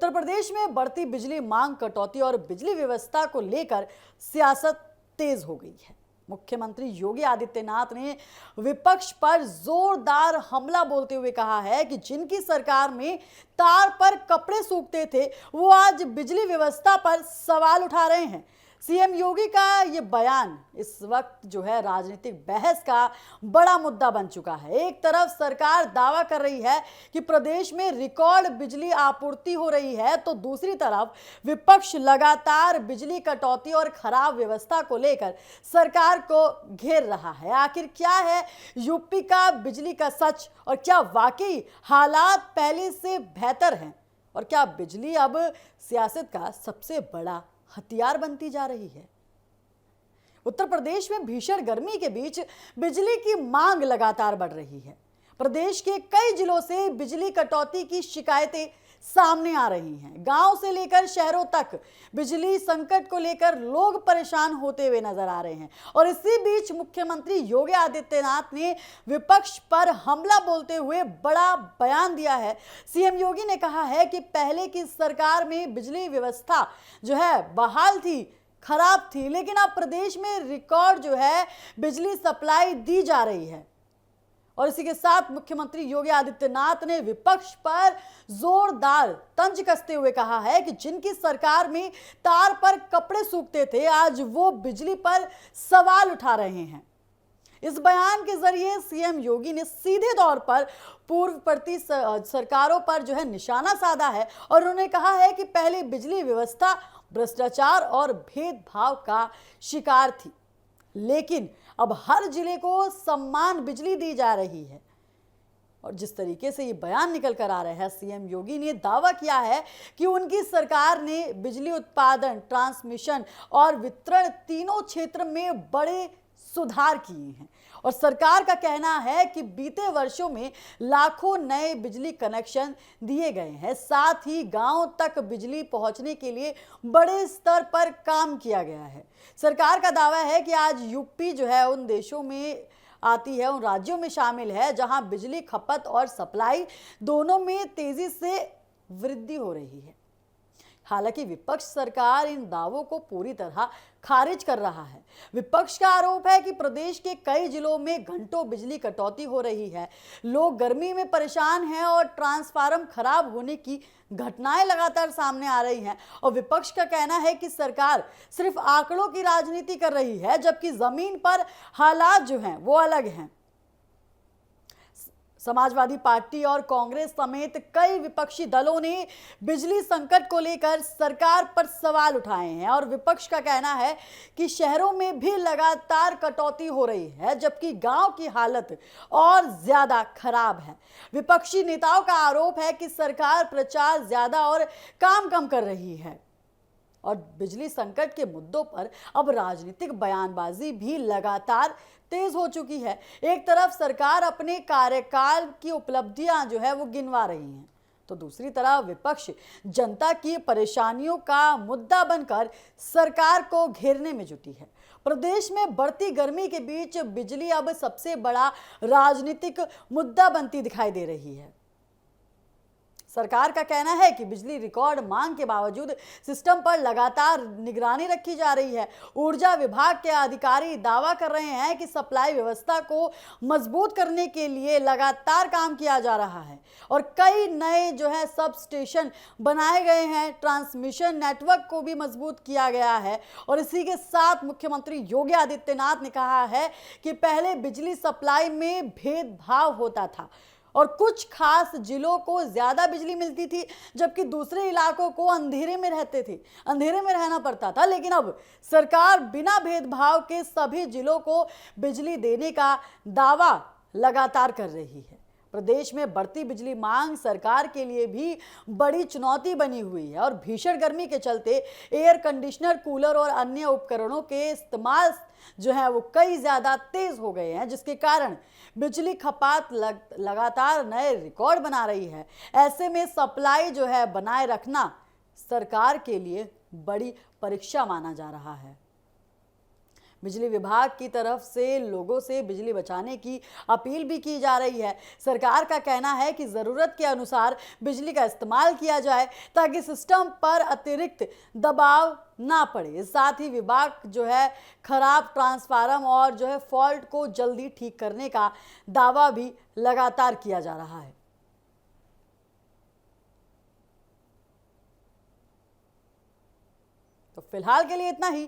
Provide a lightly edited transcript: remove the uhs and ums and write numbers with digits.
उत्तर प्रदेश में बढ़ती बिजली मांग, कटौती और बिजली व्यवस्था को लेकर सियासत तेज हो गई है। मुख्यमंत्री योगी आदित्यनाथ ने विपक्ष पर जोरदार हमला बोलते हुए कहा है कि जिनकी सरकार में तार पर कपड़े सूखते थे, वो आज बिजली व्यवस्था पर सवाल उठा रहे हैं। सीएम योगी का ये बयान इस वक्त जो है राजनीतिक बहस का बड़ा मुद्दा बन चुका है। एक तरफ सरकार दावा कर रही है कि प्रदेश में रिकॉर्ड बिजली आपूर्ति हो रही है, तो दूसरी तरफ विपक्ष लगातार बिजली कटौती और खराब व्यवस्था को लेकर सरकार को घेर रहा है। आखिर क्या है यूपी का बिजली का सच, और क्या वाकई हालात पहले से बेहतर हैं, और क्या बिजली अब सियासत का सबसे बड़ा हथियार बनती जा रही है। उत्तर प्रदेश में भीषण गर्मी के बीच बिजली की मांग लगातार बढ़ रही है। प्रदेश के कई जिलों से बिजली कटौती की शिकायतें सामने आ रही हैं। गांव से लेकर शहरों तक बिजली संकट को लेकर लोग परेशान होते हुए नजर आ रहे हैं। और इसी बीच मुख्यमंत्री योगी आदित्यनाथ ने विपक्ष पर हमला बोलते हुए बड़ा बयान दिया है। सीएम योगी ने कहा है कि पहले की सरकार में बिजली व्यवस्था जो है बहाल थी, खराब थी, लेकिन अब प्रदेश में रिकॉर्ड जो है बिजली सप्लाई दी जा रही है। और इसी के साथ मुख्यमंत्री योगी आदित्यनाथ ने विपक्ष पर जोरदार तंज कसते हुए कहा है कि जिनकी सरकार में तार पर कपड़े सूखते थे, आज वो बिजली पर सवाल उठा रहे हैं। इस बयान के जरिए सीएम योगी ने सीधे तौर पर पूर्ववर्ती सरकारों पर जो है निशाना साधा है और उन्होंने कहा है कि पहले बिजली व्यवस्था भ्रष्टाचार और भेदभाव का शिकार थी, लेकिन अब हर जिले को समान बिजली दी जा रही है। और जिस तरीके से ये बयान निकल कर आ रहा है, सीएम योगी ने दावा किया है कि उनकी सरकार ने बिजली उत्पादन, ट्रांसमिशन और वितरण तीनों क्षेत्र में बड़े सुधार किए हैं। और सरकार का कहना है कि बीते वर्षों में लाखों नए बिजली कनेक्शन दिए गए हैं, साथ ही गांव तक बिजली पहुंचने के लिए बड़े स्तर पर काम किया गया है। सरकार का दावा है कि आज यूपी जो है उन देशों में आती है, उन राज्यों में शामिल है जहां बिजली खपत और सप्लाई दोनों में तेजी से वृद्धि हो रही है। हालांकि विपक्ष सरकार इन दावों को पूरी तरह खारिज कर रहा है। विपक्ष का आरोप है कि प्रदेश के कई जिलों में घंटों बिजली कटौती हो रही है, लोग गर्मी में परेशान हैं और ट्रांसफार्मर खराब होने की घटनाएं लगातार सामने आ रही हैं। और विपक्ष का कहना है कि सरकार सिर्फ आंकड़ों की राजनीति कर रही है, जबकि जमीन पर हालात जो हैं वो अलग हैं। समाजवादी पार्टी और कांग्रेस समेत कई विपक्षी दलों ने बिजली संकट को लेकर सरकार पर सवाल उठाए हैं और विपक्ष का कहना है कि शहरों में भी लगातार कटौती हो रही है, जबकि गांव की हालत और ज्यादा खराब है। विपक्षी नेताओं का आरोप है कि सरकार प्रचार ज्यादा और काम कम कर रही है और बिजली संकट के मुद्दों पर अब राजनीतिक बयानबाजी भी लगातार तेज हो चुकी है। एक तरफ सरकार अपने कार्यकाल की उपलब्धियां जो है वो गिनवा रही हैं, तो दूसरी तरफ विपक्ष जनता की परेशानियों का मुद्दा बनकर सरकार को घेरने में जुटी है। प्रदेश में बढ़ती गर्मी के बीच बिजली अब सबसे बड़ा राजनीतिक मुद्दा बनती दिखाई दे रही है। सरकार का कहना है कि बिजली रिकॉर्ड मांग के बावजूद सिस्टम पर लगातार निगरानी रखी जा रही है। ऊर्जा विभाग के अधिकारी दावा कर रहे हैं कि सप्लाई व्यवस्था को मजबूत करने के लिए लगातार काम किया जा रहा है और कई नए जो है सब स्टेशन बनाए गए हैं, ट्रांसमिशन नेटवर्क को भी मजबूत किया गया है। और इसी के साथ मुख्यमंत्री योगी आदित्यनाथ ने कहा है कि पहले बिजली सप्लाई में भेदभाव होता था और कुछ खास जिलों को ज्यादा बिजली मिलती थी, जबकि दूसरे इलाकों को अंधेरे में रहना पड़ता था। लेकिन अब सरकार बिना भेदभाव के सभी जिलों को बिजली देने का दावा लगातार कर रही है। प्रदेश में बढ़ती बिजली मांग सरकार के लिए भी बड़ी चुनौती बनी हुई है और भीषण गर्मी के चलते एयर कंडीशनर, कूलर और अन्य उपकरणों के इस्तेमाल जो है वो कई ज्यादा तेज हो गए हैं, जिसके कारण बिजली खपत लगातार नए रिकॉर्ड बना रही है। ऐसे में सप्लाई जो है बनाए रखना सरकार के लिए बड़ी परीक्षा माना जा रहा है। बिजली विभाग की तरफ से लोगों से बिजली बचाने की अपील भी की जा रही है। सरकार का कहना है कि ज़रूरत के अनुसार बिजली का इस्तेमाल किया जाए ताकि सिस्टम पर अतिरिक्त दबाव ना पड़े। साथ ही विभाग जो है खराब ट्रांसफार्मर और जो है फॉल्ट को जल्दी ठीक करने का दावा भी लगातार किया जा रहा है। तो फिलहाल के लिए इतना ही।